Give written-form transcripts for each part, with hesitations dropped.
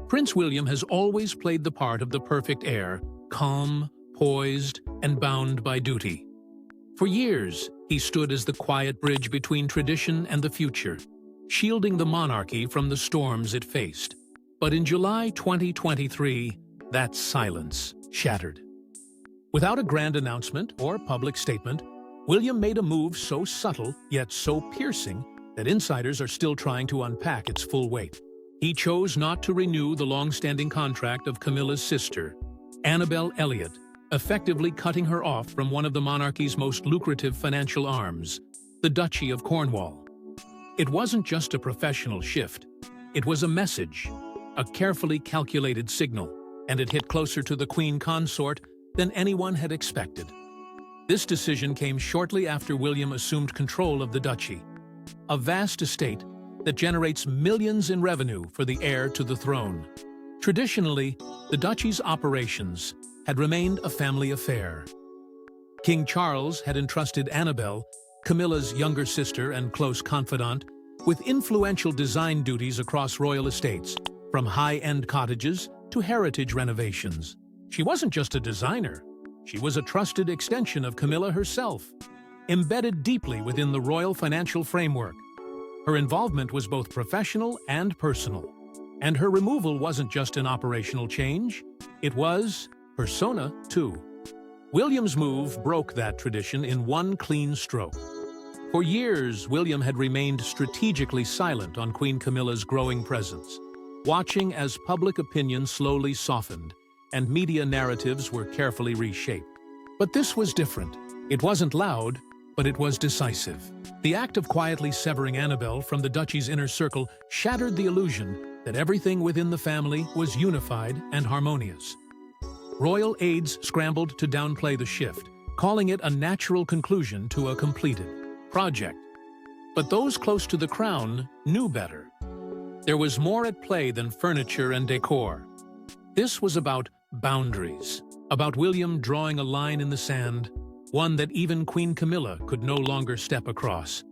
Prince William has always played the part of the perfect heir, calm, poised, and bound by duty. For years, he stood as the quiet bridge between tradition and the future, shielding the monarchy from the storms it faced. But in July 2023, that silence shattered. Without a grand announcement or public statement, William made a move so subtle yet so piercing that insiders are still trying to unpack its full weight. He chose not to renew the long-standing contract of Camilla's sister, Annabelle Elliott, effectively cutting her off from one of the monarchy's most lucrative financial arms, the Duchy of Cornwall. It wasn't just a professional shift. It was a message, a carefully calculated signal, and it hit closer to the Queen Consort than anyone had expected. This decision came shortly after William assumed control of the duchy, a vast estate that generates millions in revenue for the heir to the throne. Traditionally, the duchy's operations had remained a family affair. King Charles had entrusted Annabelle, Camilla's younger sister and close confidant, with influential design duties across royal estates, from high-end cottages to heritage renovations. She wasn't just a designer. She was a trusted extension of Camilla herself, embedded deeply within the royal financial framework. Her involvement was both professional and personal, and her removal wasn't just an operational change, it was persona too. William's move broke that tradition in one clean stroke. For years, William had remained strategically silent on Queen Camilla's growing presence, watching as public opinion slowly softened and media narratives were carefully reshaped. But this was different. It wasn't loud, but it was decisive. The act of quietly severing Annabelle from the duchy's inner circle shattered the illusion that everything within the family was unified and harmonious. Royal aides scrambled to downplay the shift, calling it a natural conclusion to a completed project. But those close to the crown knew better. There was more at play than furniture and decor. This was about boundaries, about William drawing a line in the sand, one that even Queen Camilla could no longer step across.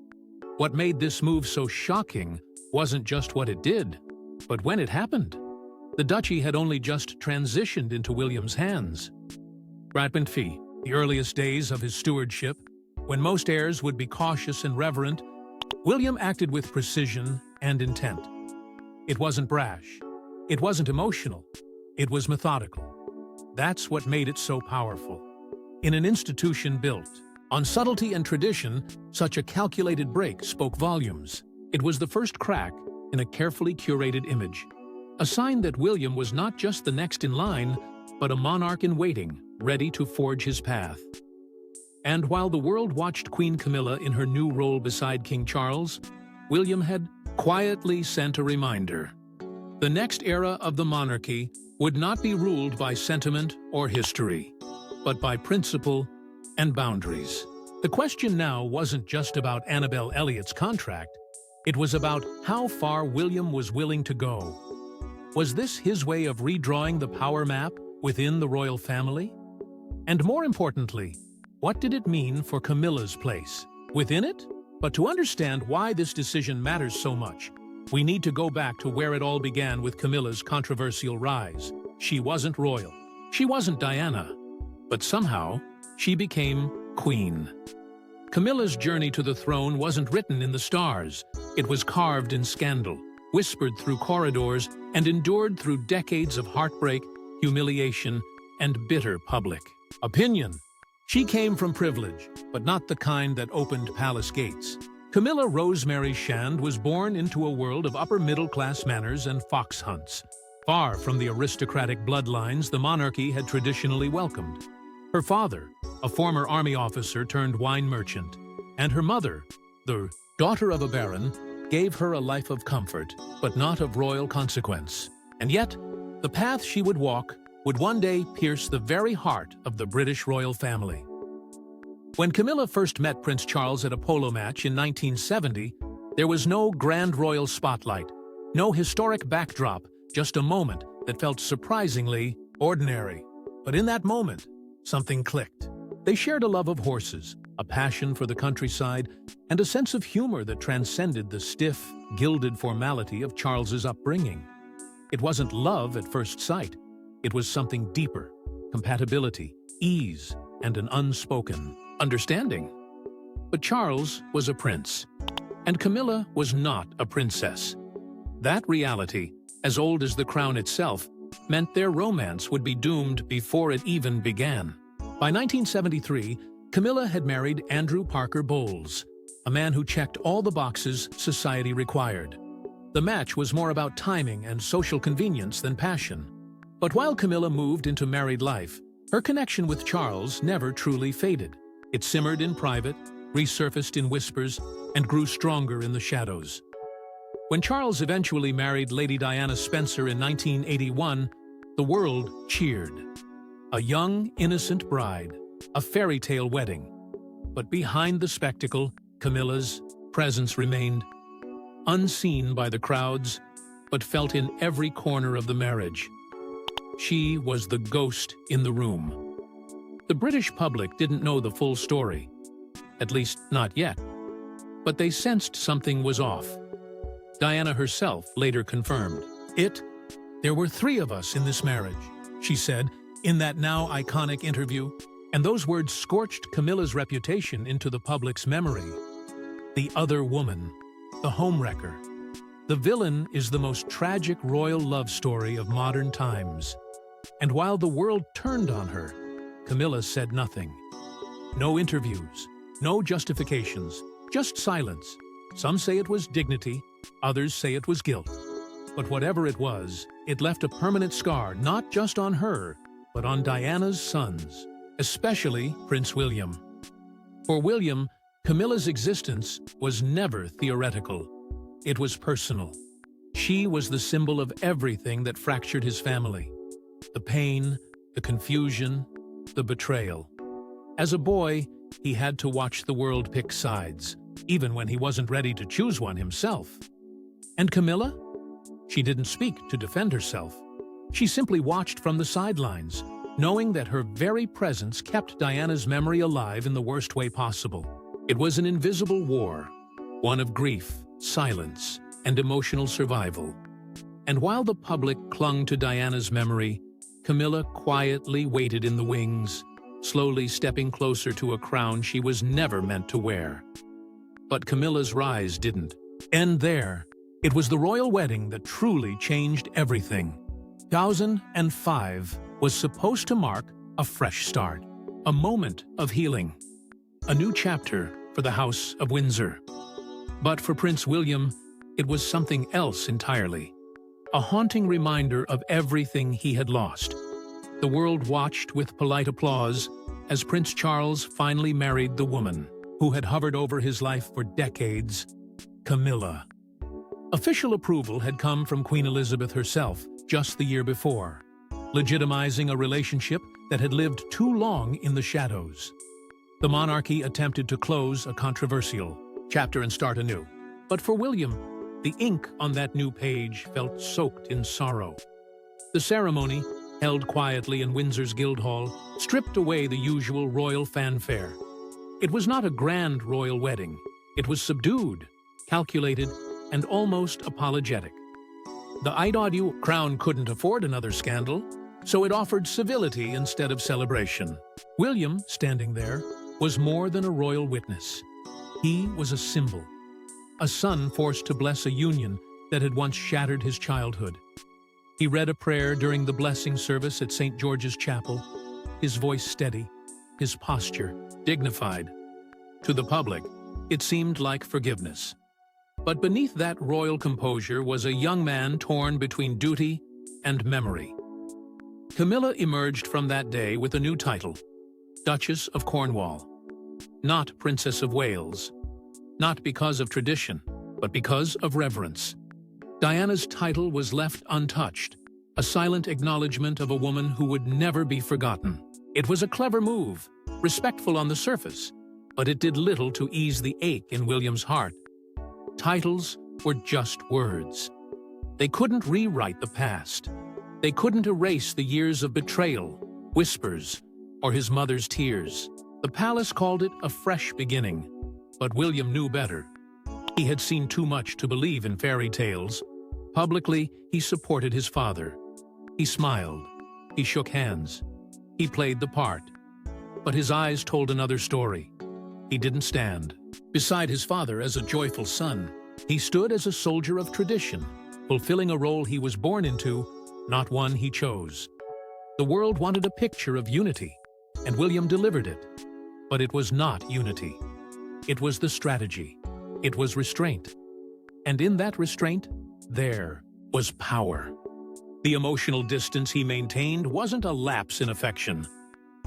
What made this move so shocking wasn't just what it did, but when it happened. The duchy had only just transitioned into William's hands. The earliest days of his stewardship, when most heirs would be cautious and reverent, William acted with precision and intent. It wasn't brash. It wasn't emotional. It was methodical. That's what made it so powerful. In an institution built on subtlety and tradition, such a calculated break spoke volumes. It was the first crack in a carefully curated image, a sign that William was not just the next in line, but a monarch in waiting, ready to forge his path. And while the world watched Queen Camilla in her new role beside King Charles, William had quietly sent a reminder. The next era of the monarchy would not be ruled by sentiment or history, but by principle and boundaries. The question now wasn't just about Annabelle Elliott's contract, it was about how far William was willing to go. Was this his way of redrawing the power map within the royal family? And more importantly, what did it mean for Camilla's place within it? But to understand why this decision matters so much, we need to go back to where it all began with Camilla's controversial rise. She wasn't royal. She wasn't Diana. But somehow, she became queen. Camilla's journey to the throne wasn't written in the stars. It was carved in scandal, whispered through corridors, and endured through decades of heartbreak, humiliation, and bitter public opinion. She came from privilege, but not the kind that opened palace gates. Camilla Rosemary Shand was born into a world of upper-middle-class manners and fox hunts, far from the aristocratic bloodlines the monarchy had traditionally welcomed. Her father, a former army officer turned wine merchant, and her mother, the daughter of a baron, gave her a life of comfort, but not of royal consequence. And yet, the path she would walk would one day pierce the very heart of the British royal family. When Camilla first met Prince Charles at a polo match in 1970, there was no grand royal spotlight, no historic backdrop, just a moment that felt surprisingly ordinary. But in that moment, something clicked. They shared a love of horses, a passion for the countryside, and a sense of humor that transcended the stiff, gilded formality of Charles's upbringing. It wasn't love at first sight. It was something deeper: compatibility, ease, and an unspoken understanding. But Charles was a prince, and Camilla was not a princess. That reality, as old as the crown itself, meant their romance would be doomed before it even began. By 1973, Camilla had married Andrew Parker Bowles, a man who checked all the boxes society required. The match was more about timing and social convenience than passion. But while Camilla moved into married life, her connection with Charles never truly faded. It simmered in private, resurfaced in whispers, and grew stronger in the shadows. When Charles eventually married Lady Diana Spencer in 1981, the world cheered. A young, innocent bride, a fairy tale wedding. But behind the spectacle, Camilla's presence remained, unseen by the crowds, but felt in every corner of the marriage. She was the ghost in the room. The British public didn't know the full story, at least not yet, but they sensed something was off. Diana herself later confirmed, "There were 3 of us in this marriage," she said in that now iconic interview, and those words scorched Camilla's reputation into the public's memory. The other woman, the homewrecker. The villain is the most tragic royal love story of modern times. And while the world turned on her, Camilla said nothing. No interviews, no justifications, just silence. Some say it was dignity, others say it was guilt. But whatever it was, it left a permanent scar not just on her, but on Diana's sons, especially Prince William. For William, Camilla's existence was never theoretical. It was personal. She was the symbol of everything that fractured his family. The pain, the confusion, the betrayal. As a boy, he had to watch the world pick sides, even when he wasn't ready to choose one himself. And Camilla? She didn't speak to defend herself. She simply watched from the sidelines, knowing that her very presence kept Diana's memory alive in the worst way possible. It was an invisible war, one of grief, silence, and emotional survival. And while the public clung to Diana's memory, Camilla quietly waited in the wings, slowly stepping closer to a crown she was never meant to wear. But Camilla's rise didn't end there. It was the royal wedding that truly changed everything. 2005 was supposed to mark a fresh start, a moment of healing, a new chapter for the House of Windsor. But for Prince William, it was something else entirely. A haunting reminder of everything he had lost. The world watched with polite applause as Prince Charles finally married the woman who had hovered over his life for decades, Camilla. Official approval had come from Queen Elizabeth herself just the year before, legitimizing a relationship that had lived too long in the shadows. The monarchy attempted to close a controversial chapter and start anew. But for William, the ink on that new page felt soaked in sorrow. The ceremony, held quietly in Windsor's Guildhall, stripped away the usual royal fanfare. It was not a grand royal wedding. It was subdued, calculated, and almost apologetic. The IW crown couldn't afford another scandal, so it offered civility instead of celebration. William, standing there, was more than a royal witness. He was a symbol. A son forced to bless a union that had once shattered his childhood. He read a prayer during the blessing service at St. George's Chapel, his voice steady, his posture dignified. To the public, it seemed like forgiveness. But beneath that royal composure was a young man torn between duty and memory. Camilla emerged from that day with a new title, Duchess of Cornwall. Not Princess of Wales. Not because of tradition, but because of reverence. Diana's title was left untouched, a silent acknowledgement of a woman who would never be forgotten. It was a clever move, respectful on the surface, but it did little to ease the ache in William's heart. Titles were just words. They couldn't rewrite the past. They couldn't erase the years of betrayal, whispers, or his mother's tears. The palace called it a fresh beginning, but William knew better. He had seen too much to believe in fairy tales. Publicly, he supported his father. He smiled. He shook hands. He played the part. But his eyes told another story. He didn't stand beside his father as a joyful son. He stood as a soldier of tradition, fulfilling a role he was born into, not one he chose. The world wanted a picture of unity, and William delivered it. But it was not unity. It was the strategy. It was restraint. And in that restraint, there was power. The emotional distance he maintained wasn't a lapse in affection.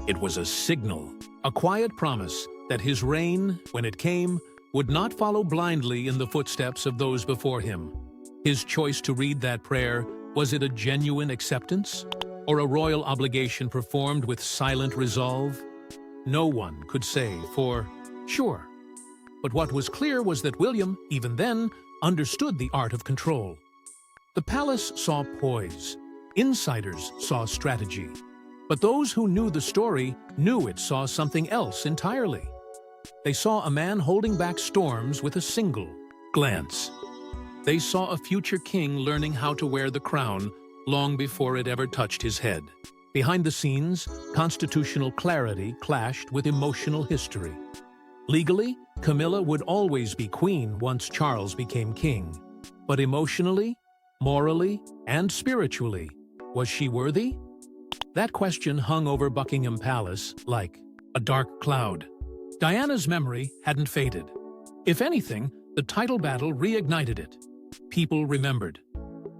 It was a signal, a quiet promise that his reign, when it came, would not follow blindly in the footsteps of those before him. His choice to read that prayer, was it a genuine acceptance? Or a royal obligation performed with silent resolve? No one could say for sure. But what was clear was that William, even then, understood the art of control. The palace saw poise. Insiders saw strategy. But those who knew the story knew it saw something else entirely. They saw a man holding back storms with a single glance. They saw a future king learning how to wear the crown long before it ever touched his head. Behind the scenes, constitutional clarity clashed with emotional history. Legally, Camilla would always be queen once Charles became king. But emotionally, morally, and spiritually, was she worthy? That question hung over Buckingham Palace like a dark cloud. Diana's memory hadn't faded. If anything, the title battle reignited it. People remembered.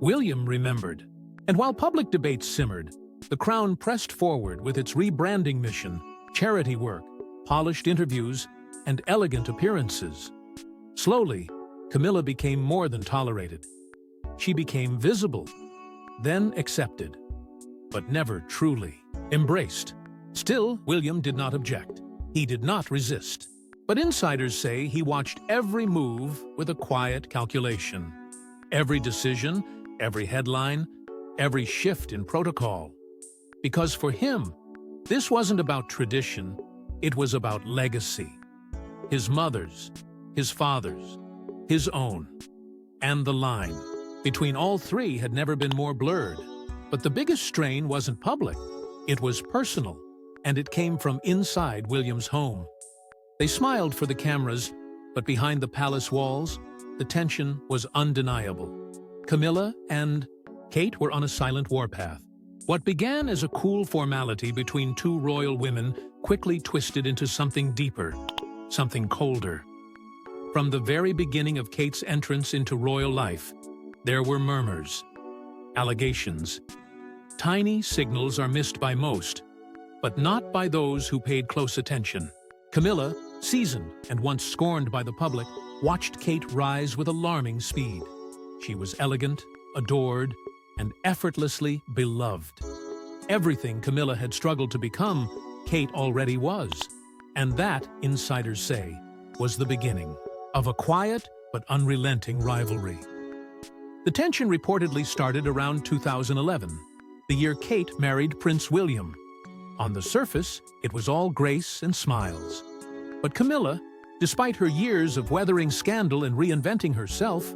William remembered. And while public debates simmered, the crown pressed forward with its rebranding mission, charity work, polished interviews, and elegant appearances. Slowly, Camilla became more than tolerated. She became visible, then accepted, but never truly embraced. Still, William did not object. He did not resist. But insiders say he watched every move with a quiet calculation. Every decision, every headline, every shift in protocol. Because for him, this wasn't about tradition, it was about legacy. His mother's, his father's, his own. And the line between all three had never been more blurred. But the biggest strain wasn't public, it was personal, and it came from inside William's home. They smiled for the cameras, but behind the palace walls, the tension was undeniable. Camilla and Kate were on a silent warpath. What began as a cool formality between two royal women quickly twisted into something deeper, something colder. From the very beginning of Kate's entrance into royal life, there were murmurs, allegations. Tiny signals are missed by most, but not by those who paid close attention. Camilla, seasoned and once scorned by the public, watched Kate rise with alarming speed. She was elegant, adored, and effortlessly beloved. Everything Camilla had struggled to become, Kate already was. And that, insiders say, was the beginning of a quiet but unrelenting rivalry. The tension reportedly started around 2011, the year Kate married Prince William. On the surface, it was all grace and smiles. But Camilla, despite her years of weathering scandal and reinventing herself,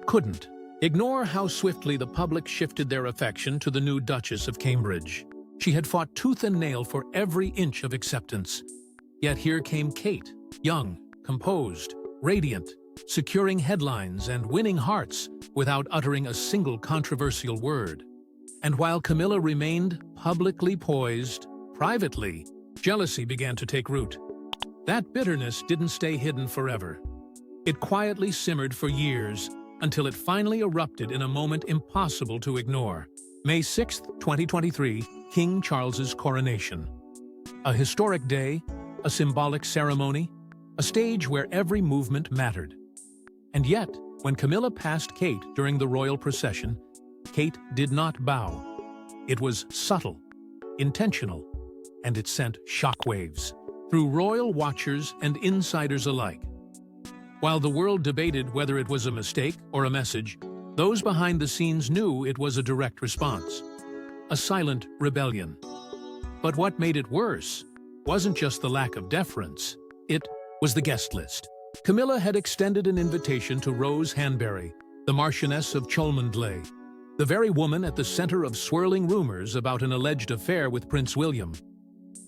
couldn't ignore how swiftly the public shifted their affection to the new Duchess of Cambridge. She had fought tooth and nail for every inch of acceptance. Yet here came Kate, young, composed, radiant, securing headlines and winning hearts without uttering a single controversial word. And while Camilla remained publicly poised, privately, jealousy began to take root. That bitterness didn't stay hidden forever. It quietly simmered for years until it finally erupted in a moment impossible to ignore. May 6, 2023, King Charles's coronation. A historic day, a symbolic ceremony, a stage where every movement mattered. And yet, when Camilla passed Kate during the royal procession, Kate did not bow. It was subtle, intentional, and it sent shockwaves through royal watchers and insiders alike. While the world debated whether it was a mistake or a message, those behind the scenes knew it was a direct response, a silent rebellion. But what made it worse wasn't just the lack of deference, it was the guest list. Camilla had extended an invitation to Rose Hanbury, the Marchioness of Cholmondeley, the very woman at the center of swirling rumors about an alleged affair with Prince William.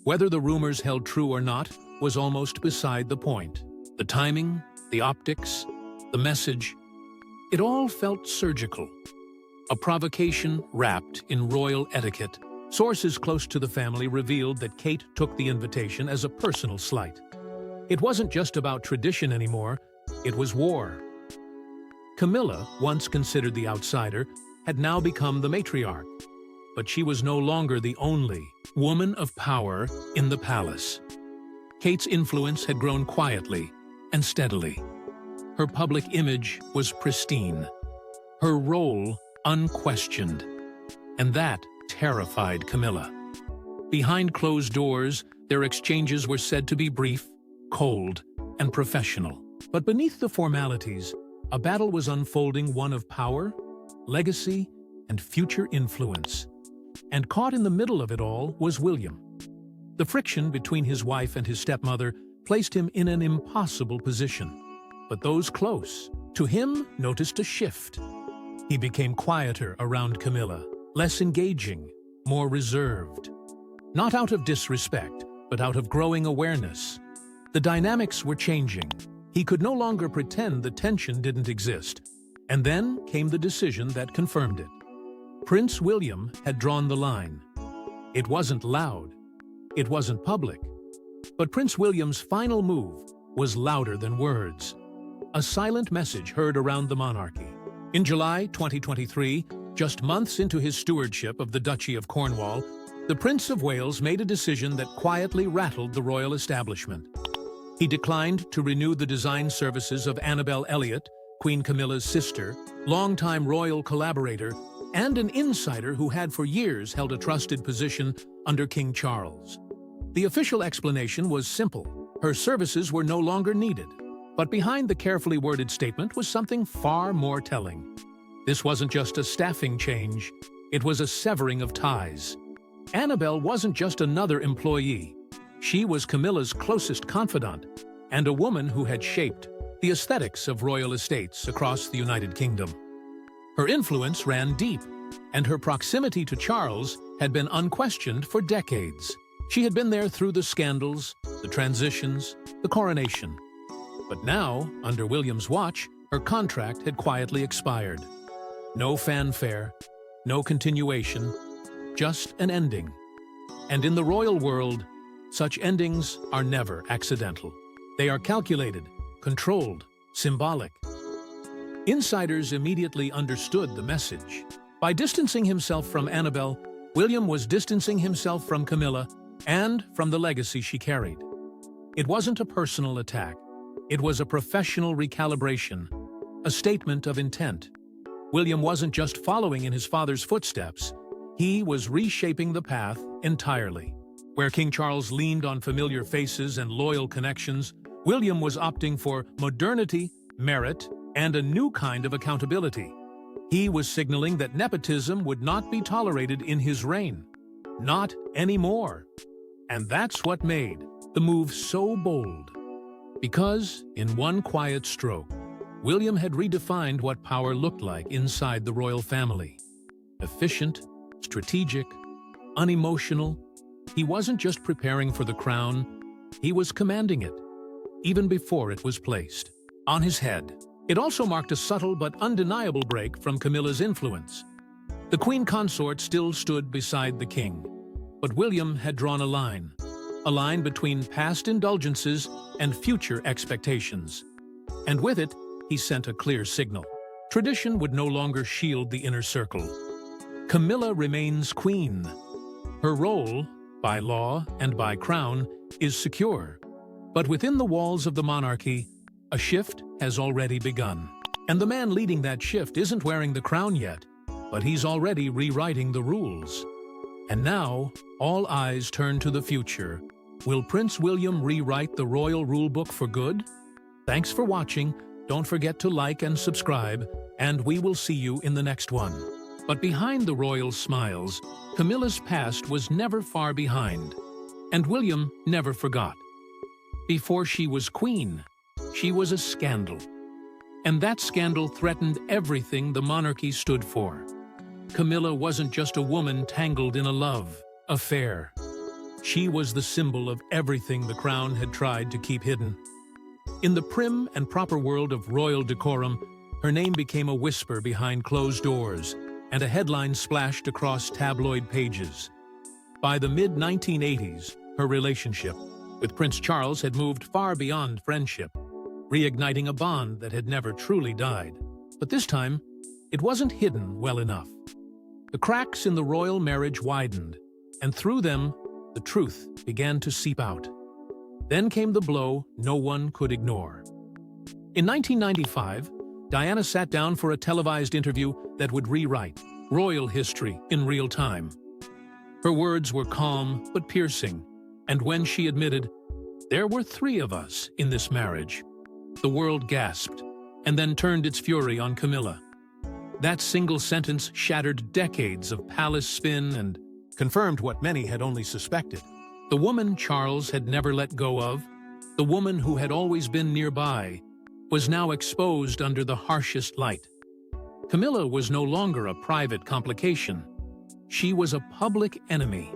Whether the rumors held true or not was almost beside the point. The timing, the optics, the message, it all felt surgical. A provocation wrapped in royal etiquette. Sources close to the family revealed that Kate took the invitation as a personal slight. It wasn't just about tradition anymore, it was war. Camilla, once considered the outsider, had now become the matriarch. But she was no longer the only woman of power in the palace. Kate's influence had grown quietly and steadily. Her public image was pristine, her role unquestioned, and that terrified Camilla. Behind closed doors, their exchanges were said to be brief, cold, and professional. But beneath the formalities, a battle was unfolding, one of power, legacy, and future influence. And caught in the middle of it all was William. The friction between his wife and his stepmother placed him in an impossible position. But those close to him noticed a shift. He became quieter around Camilla, less engaging, more reserved. Not out of disrespect, but out of growing awareness. The dynamics were changing. He could no longer pretend the tension didn't exist. And then came the decision that confirmed it. Prince William had drawn the line. It wasn't loud. It wasn't public. But Prince William's final move was louder than words. A silent message heard around the monarchy. In July 2023, just months into his stewardship of the Duchy of Cornwall, the Prince of Wales made a decision that quietly rattled the royal establishment. He declined to renew the design services of Annabelle Elliott, Queen Camilla's sister, longtime royal collaborator, and an insider who had for years held a trusted position under King Charles. The official explanation was simple. Her services were no longer needed. But behind the carefully worded statement was something far more telling. This wasn't just a staffing change, it was a severing of ties. Annabelle wasn't just another employee. She was Camilla's closest confidant, and a woman who had shaped the aesthetics of royal estates across the United Kingdom. Her influence ran deep, and her proximity to Charles had been unquestioned for decades. She had been there through the scandals, the transitions, the coronation. But now, under William's watch, her contract had quietly expired. No fanfare, no continuation, just an ending. And in the royal world, such endings are never accidental. They are calculated, controlled, symbolic. Insiders immediately understood the message. By distancing himself from Annabelle, William was distancing himself from Camilla and from the legacy she carried. It wasn't a personal attack. It was a professional recalibration, a statement of intent. William wasn't just following in his father's footsteps. He was reshaping the path entirely. Where King Charles leaned on familiar faces and loyal connections, William was opting for modernity, merit, and a new kind of accountability. He was signaling that nepotism would not be tolerated in his reign. Not anymore. And that's what made the move so bold. Because, in one quiet stroke, William had redefined what power looked like inside the royal family. Efficient, strategic, unemotional, he wasn't just preparing for the crown, he was commanding it, even before it was placed on his head. It also marked a subtle but undeniable break from Camilla's influence. The Queen Consort still stood beside the king, but William had drawn a line between past indulgences and future expectations. And with it, he sent a clear signal. Tradition would no longer shield the inner circle. Camilla remains queen. Her role, by law and by crown, is secure. But within the walls of the monarchy, a shift has already begun. And the man leading that shift isn't wearing the crown yet, but he's already rewriting the rules. And now, all eyes turn to the future. Will Prince William rewrite the royal rulebook for good? Thanks for watching. Don't forget to like and subscribe, and we will see you in the next one. But behind the royal smiles, Camilla's past was never far behind, and William never forgot. Before she was queen, she was a scandal. And that scandal threatened everything the monarchy stood for. Camilla wasn't just a woman tangled in a love affair. She was the symbol of everything the crown had tried to keep hidden. In the prim and proper world of royal decorum, her name became a whisper behind closed doors, and a headline splashed across tabloid pages. By the mid-1980s, her relationship with Prince Charles had moved far beyond friendship, reigniting a bond that had never truly died. But this time, it wasn't hidden well enough. The cracks in the royal marriage widened, and through them, the truth began to seep out. Then came the blow no one could ignore. In 1995, Diana sat down for a televised interview that would rewrite royal history in real time. Her words were calm but piercing, and when she admitted, "There were 3 of us in this marriage," the world gasped and then turned its fury on Camilla. That single sentence shattered decades of palace spin and confirmed what many had only suspected. The woman Charles had never let go of, the woman who had always been nearby, was now exposed under the harshest light. Camilla was no longer a private complication. She was a public enemy.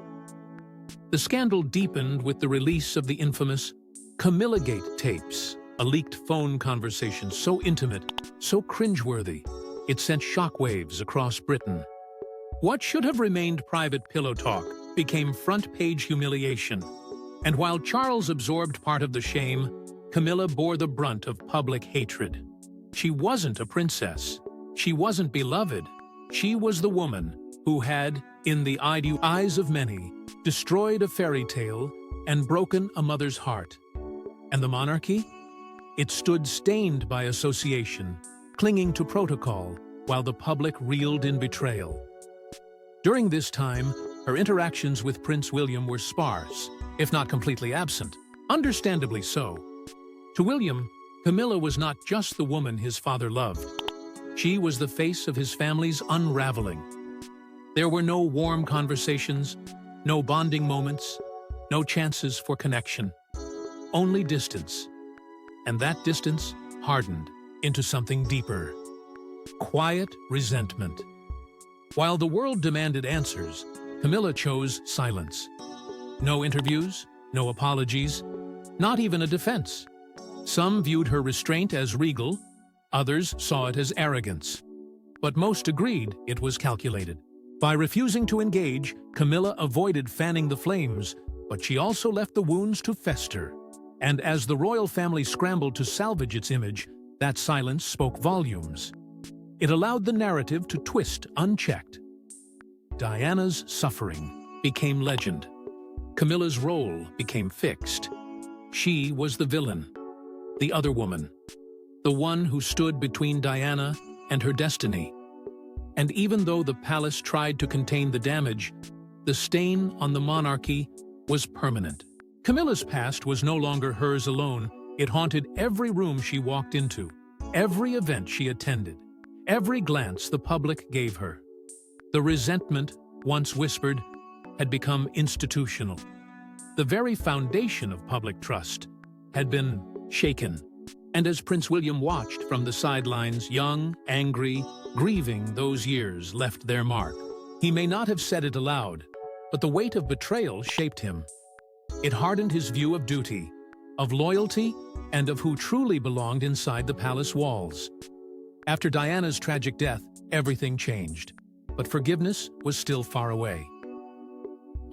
The scandal deepened with the release of the infamous Camillagate tapes, a leaked phone conversation so intimate, so cringeworthy, it sent shockwaves across Britain. What should have remained private pillow talk became front-page humiliation. And while Charles absorbed part of the shame, Camilla bore the brunt of public hatred. She wasn't a princess. She wasn't beloved. She was the woman who had, in the eyes of many, destroyed a fairy tale and broken a mother's heart. And the monarchy? It stood stained by association, clinging to protocol, while the public reeled in betrayal. During this time, her interactions with Prince William were sparse, if not completely absent. Understandably so. To William, Camilla was not just the woman his father loved. She was the face of his family's unraveling. There were no warm conversations, no bonding moments, no chances for connection. Only distance. And that distance hardened into something deeper. Quiet resentment. While the world demanded answers, Camilla chose silence. No interviews, no apologies, not even a defense. Some viewed her restraint as regal, others saw it as arrogance. But most agreed it was calculated. By refusing to engage, Camilla avoided fanning the flames, but she also left the wounds to fester. And as the royal family scrambled to salvage its image, that silence spoke volumes. It allowed the narrative to twist unchecked. Diana's suffering became legend. Camilla's role became fixed. She was the villain, the other woman, the one who stood between Diana and her destiny. And even though the palace tried to contain the damage, the stain on the monarchy was permanent. Camilla's past was no longer hers alone. It haunted every room she walked into, every event she attended, every glance the public gave her. The resentment, once whispered, had become institutional. The very foundation of public trust had been shaken. And as Prince William watched from the sidelines, young, angry, grieving, those years left their mark. He may not have said it aloud, but the weight of betrayal shaped him. It hardened his view of duty, of loyalty, and of who truly belonged inside the palace walls. After Diana's tragic death, everything changed, but forgiveness was still far away.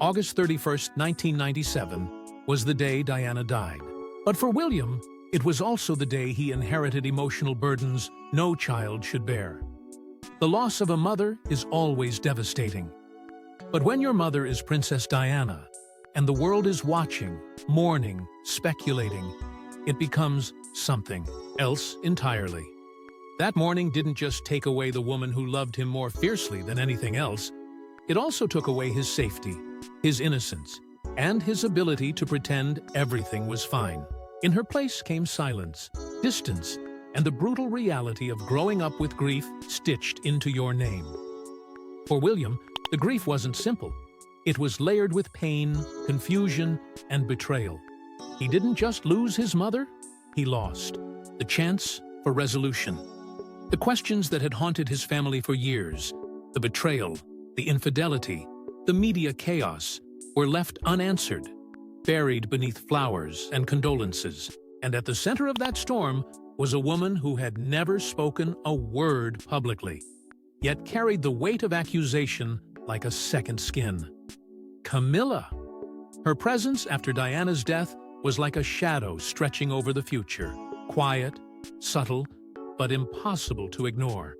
August 31st, 1997, was the day Diana died. But for William, it was also the day he inherited emotional burdens no child should bear. The loss of a mother is always devastating. But when your mother is Princess Diana, and the world is watching, mourning, speculating, it becomes something else entirely. That mourning didn't just take away the woman who loved him more fiercely than anything else. It also took away his safety, his innocence, and his ability to pretend everything was fine. In her place came silence, distance, and the brutal reality of growing up with grief stitched into your name. For William, the grief wasn't simple. It was layered with pain, confusion, and betrayal. He didn't just lose his mother, he lost the chance for resolution. The questions that had haunted his family for years, the betrayal, the infidelity, the media chaos, were left unanswered, buried beneath flowers and condolences. And at the center of that storm was a woman who had never spoken a word publicly, yet carried the weight of accusation like a second skin. Camilla. Her presence after Diana's death was like a shadow stretching over the future, quiet, subtle, but impossible to ignore.